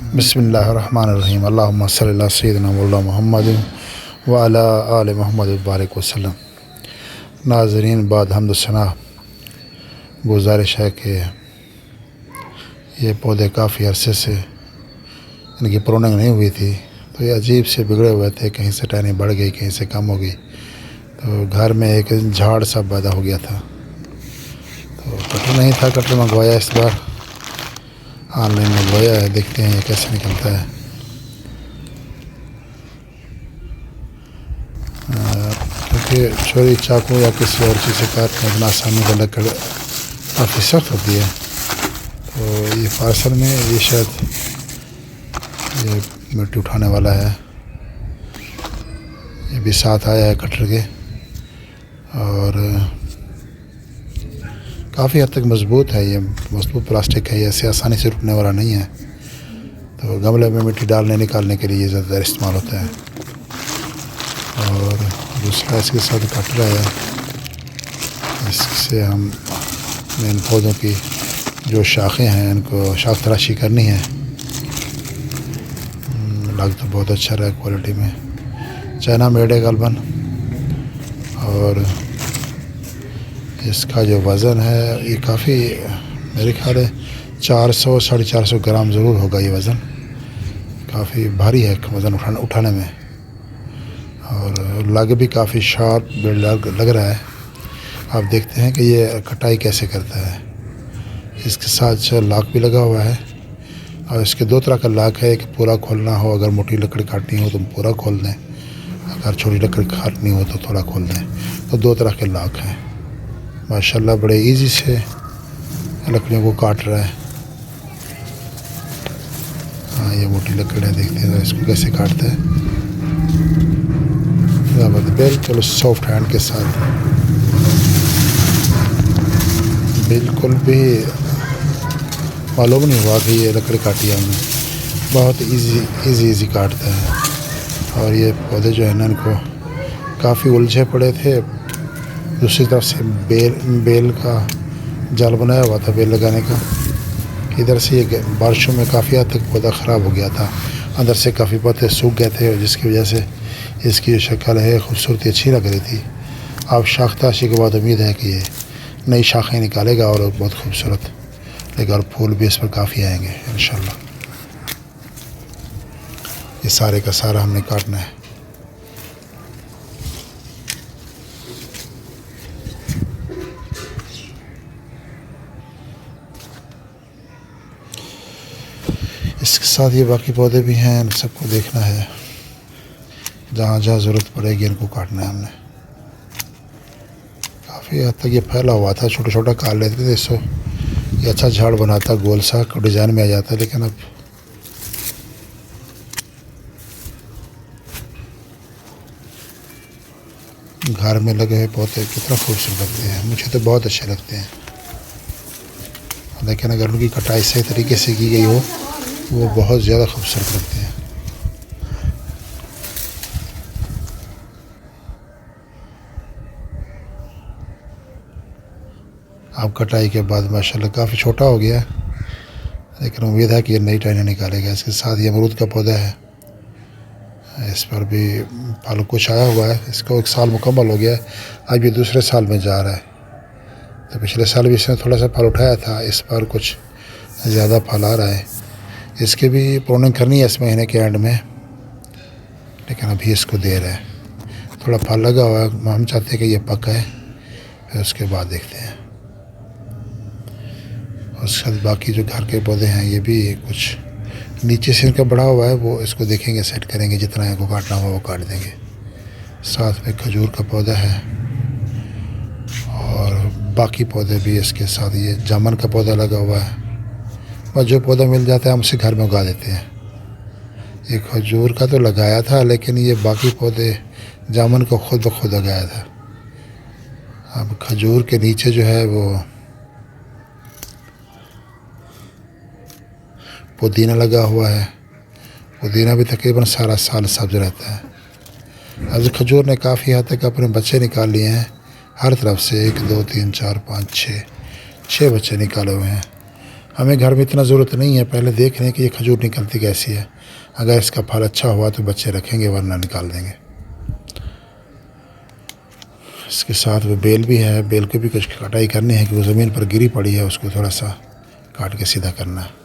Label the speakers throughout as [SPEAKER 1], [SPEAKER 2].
[SPEAKER 1] बिस्मिल्लाहिर्रहमानिर्रहीम अल्लाहुम्मा सल्ली अला सय्यिदिना मौलाना मुहम्मद व अला आले मुहम्मद बारिक वसल्लम। नाज़रीन, बाद हम्द सना गुजारिश है कि ये पौधे काफ़ी अरसे से इनकी प्रूनिंग नहीं हुई थी, तो ये अजीब से बिगड़े हुए थे। कहीं से टहनी बढ़ गई, कहीं से कम हो गई, तो घर में एक झाड़ सा पैदा हो गया था। तो कटर नहीं था, कटर मंगवाया, इस बार ऑनलाइन मंगवाया है। देखते हैं ये कैसे निकलता है। क्योंकि छुरी, चाकू या किसी और चीज़ से काटने में आसानी का लकड़ काफ़ी सख्त होती है। तो ये पार्सल में ये शायद ये मिट्टी उठाने वाला है, ये भी साथ आया है कटर के, और काफ़ी हद तक मज़बूत है। ये मज़बूत प्लास्टिक है, ये ऐसे आसानी से टूटने वाला नहीं है। तो गमले में मिट्टी डालने निकालने के लिए ये ज़्यादातर इस्तेमाल होता है। और दूसरा इसके साथ कटर है, इससे हम इन पौधों की जो शाखें हैं इनको शाख तराशी करनी है। लग तो बहुत अच्छा रहा है क्वालिटी में, चाइना मेड है गलबन। और इसका जो वज़न है ये काफ़ी, मेरे ख्याल है 400-450 ग्राम ज़रूर होगा। ये वज़न काफ़ी भारी है वज़न उठाने में, और लग भी काफ़ी शार्प लग रहा है। आप देखते हैं कि ये कटाई कैसे करता है। इसके साथ लाक भी लगा हुआ है, और इसके दो तरह का लाक है। एक पूरा खोलना हो, अगर मोटी लकड़ी काटनी हो तो पूरा खोल दें, अगर छोटी लकड़ी काटनी हो तो थोड़ा खोल दें। तो दो तरह के लाक हैं। माशाल्लाह बड़े इजी से लकड़ियों को काट रहा है। हाँ, ये मोटी लकड़ी है, देखते हैं इसको कैसे काटता है। बिल्कुल सॉफ्ट हैंड के साथ, बिल्कुल भी मालूम नहीं हुआ कि ये लकड़ी काटी है हमने। बहुत इजी काटता है। और ये पौधे जो है ना, इनको काफ़ी उलझे पड़े थे। दूसरी तरफ से बेल का जाल बनाया हुआ था, बेल लगाने का। इधर से ये बारिशों में काफ़ी हद तक पौधा ख़राब हो गया था, अंदर से काफ़ी पौधे सूख गए थे, जिसकी वजह से इसकी जो शक्ल है, खूबसूरती अच्छी लग रही थी। अब शाख तराशी के बाद उम्मीद है कि ये नई शाखें निकालेगा और बहुत खूबसूरत लेगा, और फूल भी इस पर काफ़ी आएंगे इंशाल्लाह। ये सारे का सारा हमने काटना है। इसके साथ ये बाकी पौधे भी हैं, इन सबको देखना है। जहाँ जहाँ ज़रूरत पड़ेगी इनको काटना है हमने। काफ़ी हद तक ये फैला हुआ था, छोटा छोटा काट लेते थे इसको, ये अच्छा झाड़ बनाता, गोल सा डिज़ाइन में आ जाता। लेकिन अब घर में लगे हुए पौधे कितना खूबसूरत लगते हैं, मुझे तो बहुत अच्छे लगते हैं। लेकिन अगर उनकी कटाई सही तरीके से की गई हो, वो बहुत ज़्यादा खूबसूरत लगते हैं। अब कटाई के बाद माशाल्लाह काफ़ी छोटा हो गया, लेकिन उम्मीद है कि ये नई टहनियाँ निकालेगा। इसके साथ ये अमरूद का पौधा है, इस पर भी फल कुछ आया हुआ है। इसको 1 साल मुकम्मल हो गया है, अब ये दूसरे साल में जा रहा है। तो पिछले साल भी इसने थोड़ा सा फल उठाया था, इस बार कुछ ज़्यादा फल आ रहा है। इसकी भी प्रूनिंग करनी है इस महीने के एंड में, लेकिन अभी इसको देर है। थोड़ा फल लगा हुआ है, हम चाहते हैं कि ये पका है, फिर उसके बाद देखते हैं। उसके बाद बाकी जो घर के पौधे हैं, ये भी कुछ नीचे से इनका बढ़ा हुआ है, वो इसको देखेंगे, सेट करेंगे। जितना इनको काटना हो वो काट देंगे। साथ में खजूर का पौधा है, और बाकी पौधे भी इसके साथ। ये जामुन का पौधा लगा हुआ है, और जो पौधा मिल जाता है हम उसे घर में उगा देते हैं। ये खजूर का तो लगाया था, लेकिन ये बाकी पौधे जामुन को खुद ब खुद लगाया था। अब खजूर के नीचे जो है वो पुदीना लगा हुआ है। पुदीना भी तकरीबन सारा साल सब्ज रहता है। अब खजूर ने काफ़ी हद तक अपने बच्चे निकाल लिए हैं हर तरफ से। 1 2 3 4 5 6 बच्चे निकाले हुए हैं। हमें घर में इतना ज़रूरत नहीं है, पहले देख रहे हैं कि ये खजूर निकलती कैसी है। अगर इसका फल अच्छा हुआ तो बच्चे रखेंगे, वरना निकाल देंगे। इसके साथ वो बेल भी है, बेल को भी कुछ कटाई करनी है कि वो ज़मीन पर गिरी पड़ी है, उसको थोड़ा सा काट के सीधा करना है।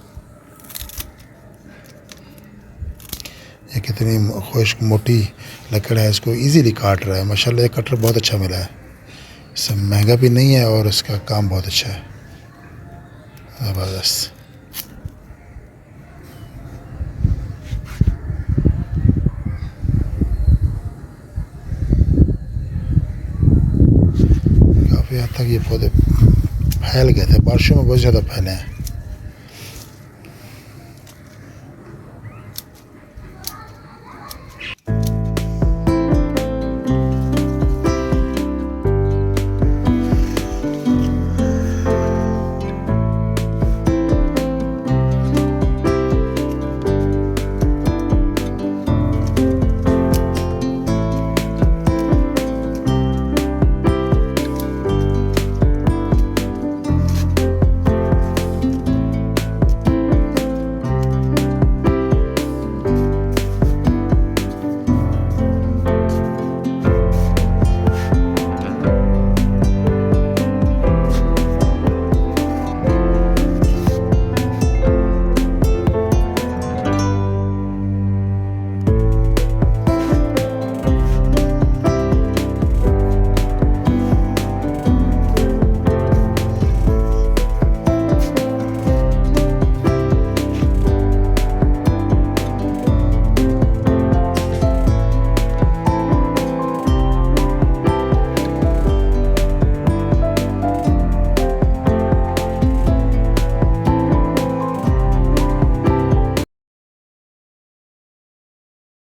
[SPEAKER 1] ये कितनी खुश्क मोटी लकड़ है, इसको इजीली काट रहा है। माशाल्लाह ये कटर बहुत अच्छा मिला है, सब महंगा भी नहीं है और इसका काम बहुत अच्छा है, ज़बरदस्त। काफ़ी हद तक ये पौधे फैल गए थे, बारिशों में बहुत ज़्यादा फैले हैं।